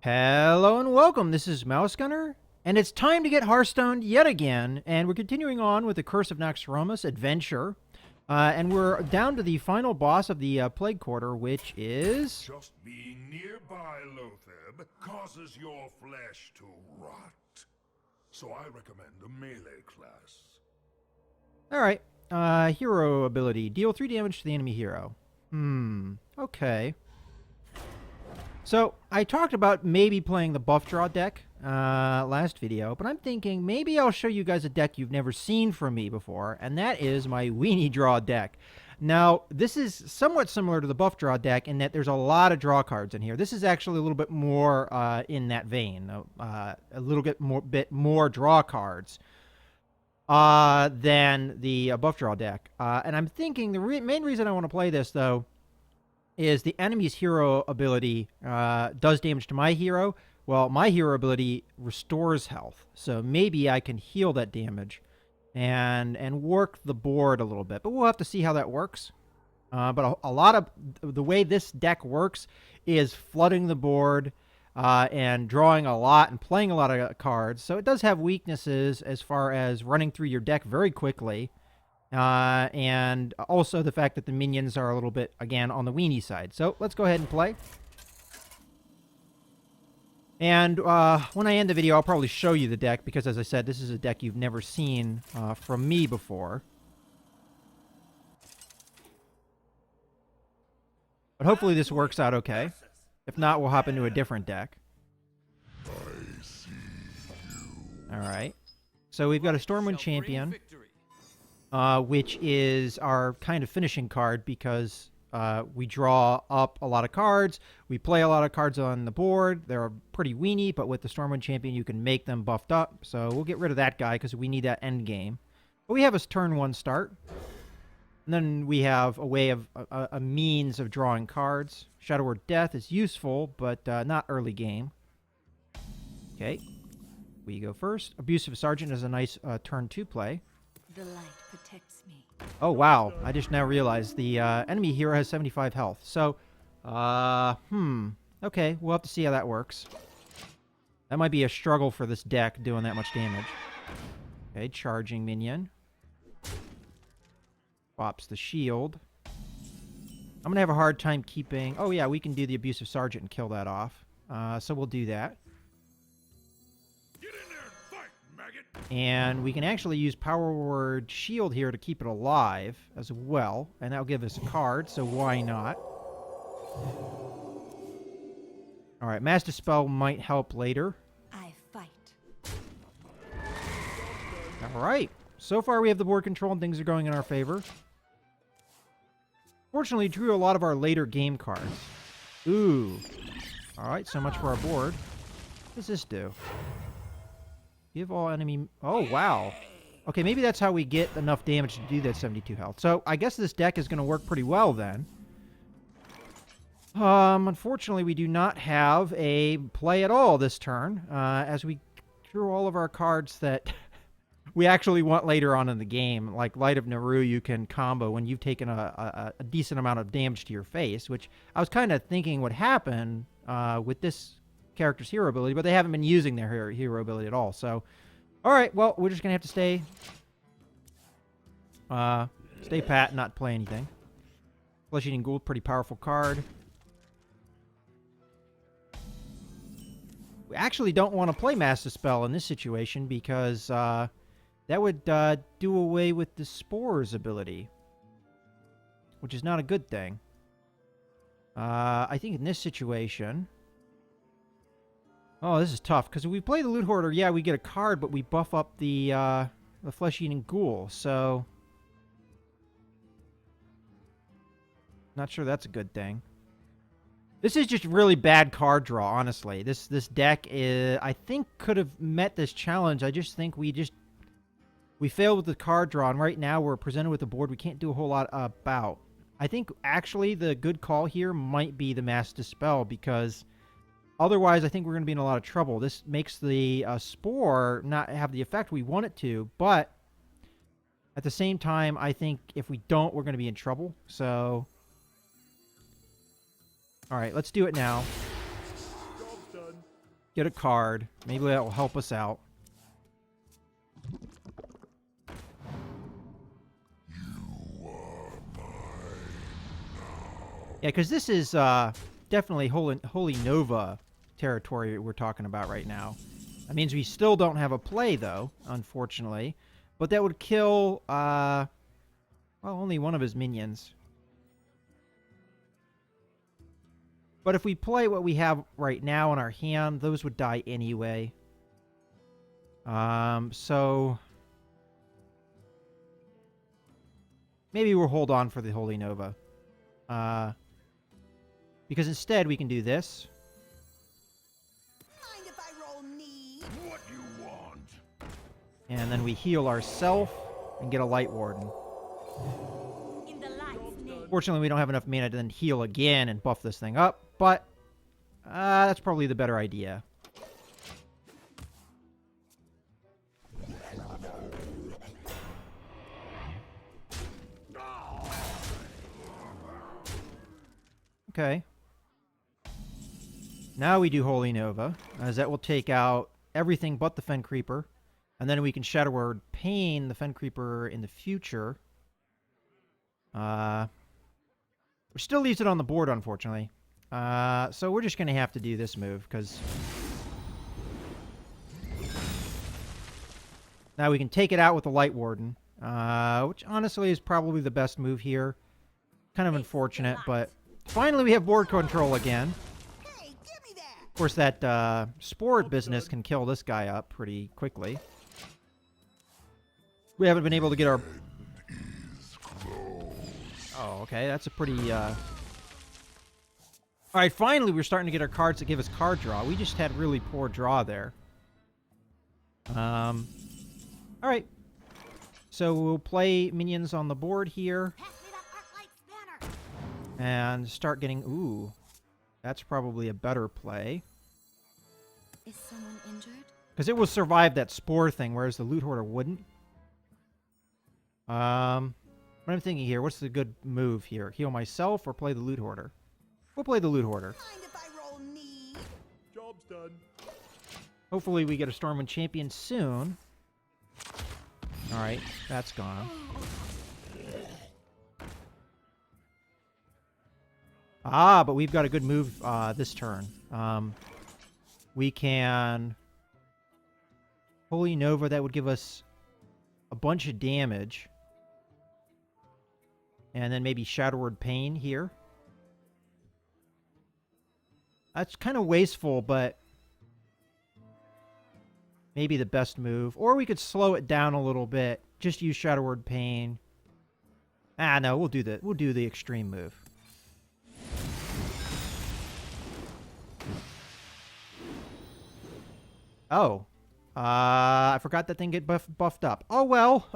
Hello and welcome. This is Mouse Gunner, and it's time to get Hearthstone yet again. And we're continuing on with the Curse of Naxxramas adventure, and we're down to the final boss of the Plague Quarter, which is Just being nearby, Lotheb, causes your flesh to rot. So I recommend a melee class. all right. Hero ability: deal 3 damage to the enemy hero. Okay. So I talked about maybe playing the buff draw deck last video, but I'm thinking maybe I'll show you guys a deck you've never seen from me before, and that is my weenie draw deck. Now, this is somewhat similar to the buff draw deck in that there's a lot of draw cards in here. This is actually a little bit more in that vein, a little bit more draw cards than the buff draw deck. And I'm thinking the main reason I want to play this, though, is the enemy's hero ability does damage to my hero. Well, my hero ability restores health, so maybe I can heal that damage and work the board a little bit. But we'll have to see how that works. But a lot of the way this deck works is flooding the board and drawing a lot and playing a lot of cards. So it does have weaknesses as far as running through your deck very quickly. And also the fact that the minions are a little bit, again, on the weenie side. So let's go ahead and play. And when I end the video, I'll probably show you the deck, because as I said, this is a deck you've never seen from me before. But hopefully this works out okay. If not, we'll hop into a different deck. Alright. So we've got a Stormwind Champion, which is our kind of finishing card, because we draw up a lot of cards. We play a lot of cards on the board. They're pretty weenie, but with the Stormwind Champion, you can make them buffed up. So we'll get rid of that guy because we need that end game. But we have a turn 1 start. And then we have a way of a means of drawing cards. Shadow Word Death is useful, but not early game. Okay, we go first. Abusive Sergeant is a nice turn 2 play. The light protects me. Oh, wow. I just now realized the enemy hero has 75 health. So, okay, we'll have to see how that works. That might be a struggle for this deck, doing that much damage. Okay, charging minion. Pops the shield. I'm going to have a hard time keeping... Oh, yeah, we can do the Abusive Sergeant and kill that off. So we'll do that. Get in there and fight, maggot! And we can actually use Power Word Shield here to keep it alive as well. And that'll give us a card, so why not? Alright, Mass Dispel might help later. I fight. Alright, so far we have the board control and things are going in our favor. Fortunately, drew a lot of our later game cards. Ooh. Alright, so much for our board. What does this do? Give all enemy... Oh, wow. Okay, maybe that's how we get enough damage to do that 72 health. So, I guess this deck is going to work pretty well, then. Unfortunately, we do not have a play at all this turn, as we drew all of our cards that we actually want later on in the game. Like Light of Naru, you can combo when you've taken a decent amount of damage to your face, which I was kind of thinking would happen with this character's hero ability, but they haven't been using their hero ability at all. So, all right, well, we're just gonna have to stay pat, not play anything. Flesh Eating Ghoul, pretty powerful card. We actually don't want to play Mass Dispel in this situation because that would do away with the Spores ability, which is not a good thing. I think in this situation... Oh, this is tough, because if we play the Loot Hoarder, yeah, we get a card, but we buff up the Flesh-Eating Ghoul, so... Not sure that's a good thing. This is just really bad card draw, honestly. This deck, I think, could have met this challenge. I just think we failed with the card draw, and right now we're presented with a board we can't do a whole lot about. I think, actually, the good call here might be the Mass Dispel, because... Otherwise, I think we're going to be in a lot of trouble. This makes the Spore not have the effect we want it to, but at the same time, I think if we don't, we're going to be in trouble. So, all right, let's do it now. Get a card. Maybe that will help us out. Yeah, because this is definitely Holy Nova territory we're talking about right now. That means we still don't have a play, though, unfortunately. But that would kill, well, only one of his minions. But if we play what we have right now in our hand, those would die anyway. So maybe we'll hold on for the Holy Nova. Because instead we can do this. Mind if I roll knee? What you want? And then we heal ourselves and get a Light Warden. In the light's name. Fortunately, we don't have enough mana to then heal again and buff this thing up, but that's probably the better idea. Okay. Now we do Holy Nova, as that will take out everything but the Fen Creeper. And then we can Shadow Word Pain the Fen Creeper in the future. Which still leaves it on the board, unfortunately. So we're just going to have to do this move, because now we can take it out with the Light Warden, which honestly is probably the best move here. Kind of unfortunate, but finally we have board control again. Hey, give me that! Of course, that Spore business can kill this guy up pretty quickly. We haven't been able to get our... Oh, okay, that's a pretty... Alright, finally we're starting to get our cards that give us card draw. We just had really poor draw there. Alright. So we'll play minions on the board here. Pass me that Arclight's banner. And start getting... Ooh. That's probably a better play. Is someone injured? Because it will survive that Spore thing, whereas the Loot Hoarder wouldn't. What I'm thinking here, what's the good move here? Heal myself or play the Loot Hoarder? We'll play the Loot Hoarder. Mind if I roll knee? Job's done. Hopefully we get a Stormwind champion soon. Alright, that's gone. Ah, but we've got a good move this turn. We can... Holy Nova, that would give us a bunch of damage. And then maybe Shadow Word Pain here. That's kind of wasteful, but maybe the best move. Or we could slow it down a little bit. Just use Shadow Word Pain. Ah, no, we'll do the extreme move. Oh. I forgot that thing get buffed up. Oh, well.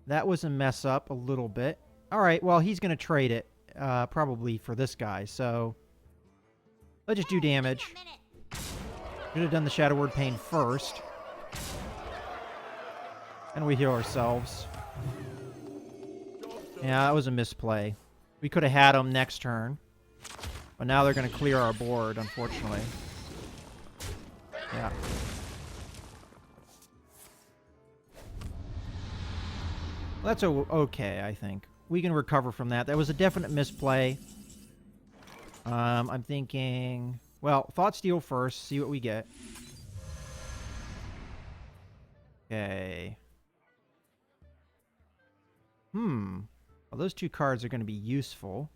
That was a mess up a little bit. Alright, well, he's going to trade it. Probably for this guy, so... Let's just do damage. Should have done the Shadow Word Pain first. And we heal ourselves. Yeah, that was a misplay. We could have had them next turn. But now they're going to clear our board, unfortunately. Yeah. That's okay, I think. We can recover from that. That was a definite misplay. I'm thinking... Well, Thought Steal first. See what we get. Okay. Well, those two cards are going to be useful.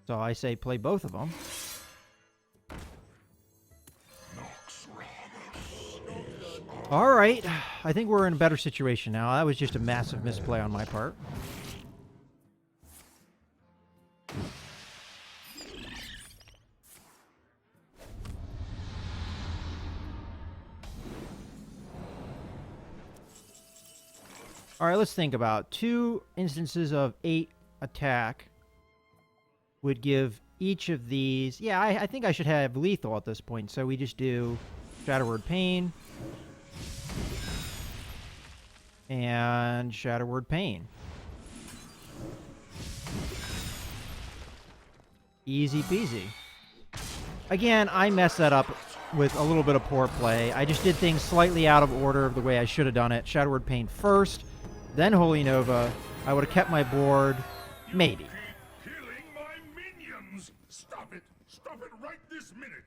So I say play both of them. Alright. I think we're in a better situation now. That was just a massive misplay on my part. Alright, let's think about 2 instances of 8 attack would give each of these... Yeah, I think I should have lethal at this point, so we just do Shadow Word Pain and Shadow Word Pain. Easy peasy. Again, I messed that up with a little bit of poor play. I just did things slightly out of order of the way I should have done it. Shadow Word Pain first, then Holy Nova. I would have kept my board, maybe. Keep killing my minions! Stop it! Stop it right this minute!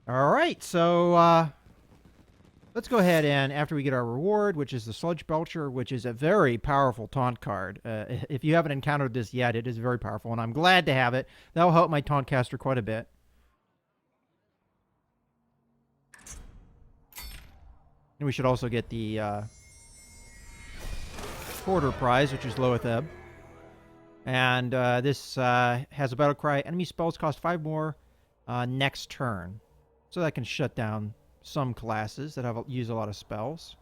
All right, so let's go ahead and after we get our reward, which is the Sludge Belcher, which is a very powerful taunt card. If you haven't encountered this yet, it is very powerful, and I'm glad to have it. That will help my taunt caster quite a bit. And we should also get the quarter prize, which is Loatheb. And this has a battle cry. Enemy spells cost 5 more next turn. So that can shut down some classes that use a lot of spells.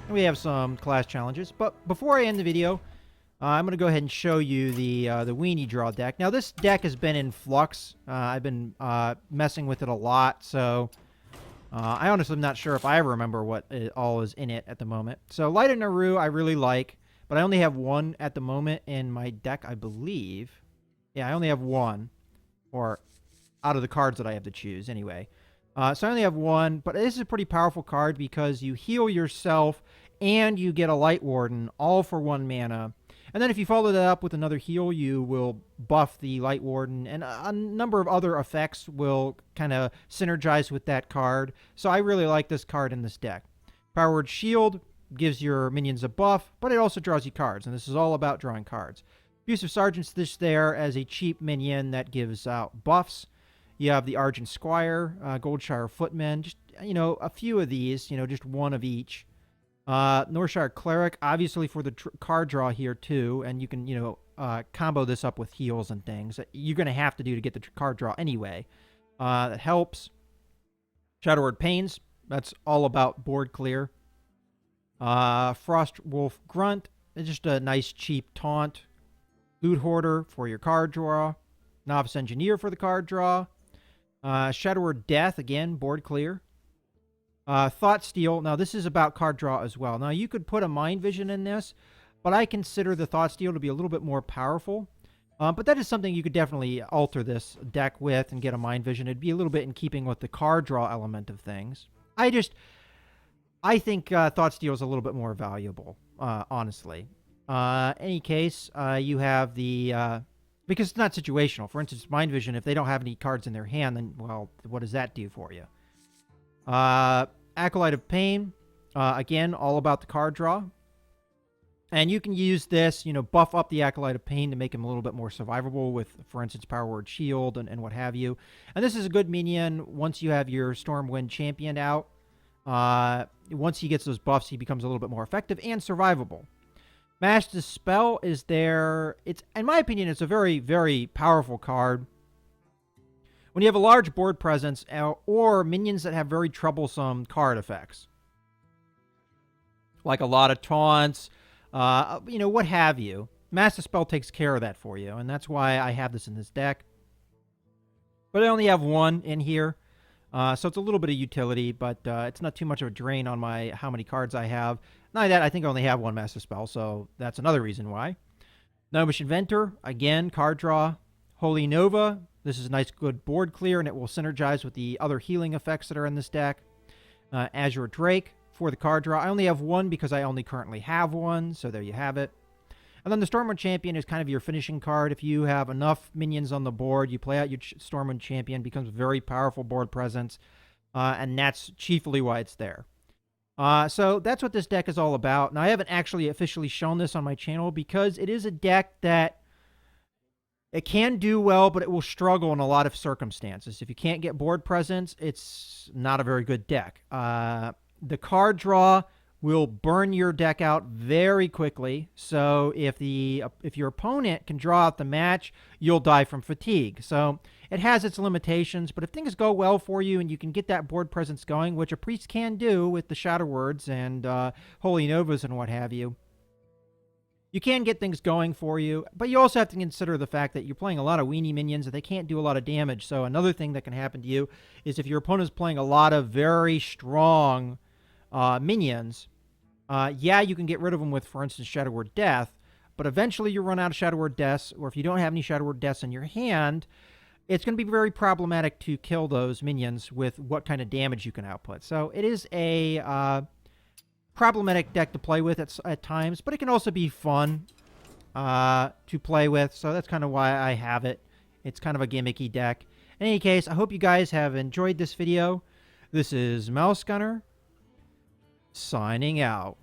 And we have some class challenges. But before I end the video, I'm going to go ahead and show you the Weenie Draw deck. Now, this deck has been in flux. I've been messing with it a lot, so I honestly am not sure if I remember what all is in it at the moment. So Light of Naru I really like, but I only have one at the moment in my deck, I believe. Yeah, I only have one, or out of the cards that I have to choose anyway. So I only have one, but this is a pretty powerful card because you heal yourself and you get a Light Warden, all for 1 mana. And then if you follow that up with another heal, you will buff the Light Warden, and a number of other effects will kind of synergize with that card. So I really like this card in this deck. Power Word Shield gives your minions a buff, but it also draws you cards, and this is all about drawing cards. Abusive Sergeant's this there as a cheap minion that gives out buffs. You have the Argent Squire, Goldshire Footman, just, a few of these, just one of each. Northshire Cleric, obviously for the card draw here too, and you can, combo this up with heals and things. You're going to have to do to get the card draw anyway. That helps. Shadow Word Pains, that's all about board clear. Frost Wolf Grunt, it's just a nice cheap taunt. Loot Hoarder for your card draw. Novice Engineer for the card draw. Shadow Word Death, again, board clear. Thought Steal. Now, this is about card draw as well. Now, you could put a Mind Vision in this, but I consider the Thought Steal to be a little bit more powerful. But that is something you could definitely alter this deck with and get a Mind Vision. It'd be a little bit in keeping with the card draw element of things. I think Thought Steal is a little bit more valuable, honestly. Any case, you have the... because it's not situational. For instance, Mind Vision, if they don't have any cards in their hand, then, well, what does that do for you? Acolyte of Pain, again, all about the card draw. And you can use this, buff up the Acolyte of Pain to make him a little bit more survivable with, for instance, Power Word Shield and what have you. And this is a good minion once you have your Stormwind champion out. Once he gets those buffs, he becomes a little bit more effective and survivable. Mash Dispel is there. It's, in my opinion, it's a very, very powerful card. When you have a large board presence or minions that have very troublesome card effects, like a lot of taunts, what have you, Mass Dispel takes care of that for you, and that's why I have this in this deck. But I only have one in here, so it's a little bit of utility, but it's not too much of a drain on how many cards I have. Not only that, I think I only have one Master Spell, so that's another reason why. Gnomish Inventor, again, card draw. Holy Nova, this is a nice, good board clear, and it will synergize with the other healing effects that are in this deck. Azure Drake for the card draw. I only have one because I only currently have one, so there you have it. And then the Stormwind Champion is kind of your finishing card. If you have enough minions on the board, you play out your Stormwind Champion, becomes a very powerful board presence, and that's chiefly why it's there. So that's what this deck is all about. Now, I haven't actually officially shown this on my channel because it is a deck that it can do well, but it will struggle in a lot of circumstances. If you can't get board presence, it's not a very good deck. The card draw will burn your deck out very quickly. So if your opponent can draw out the match, you'll die from fatigue. So it has its limitations, but if things go well for you and you can get that board presence going, which a priest can do with the Shadow Words and Holy Novas and what have you, you can get things going for you, but you also have to consider the fact that you're playing a lot of weenie minions and they can't do a lot of damage. So another thing that can happen to you is if your opponent is playing a lot of very strong minions, yeah, you can get rid of them with, for instance, Shadow Word Death, but eventually you run out of Shadow Word Deaths, or if you don't have any Shadow Word Deaths in your hand, it's going to be very problematic to kill those minions with what kind of damage you can output. So it is a problematic deck to play with at times, but it can also be fun to play with. So that's kind of why I have it. It's kind of a gimmicky deck. In any case, I hope you guys have enjoyed this video. This is Mouse Gunner, signing out.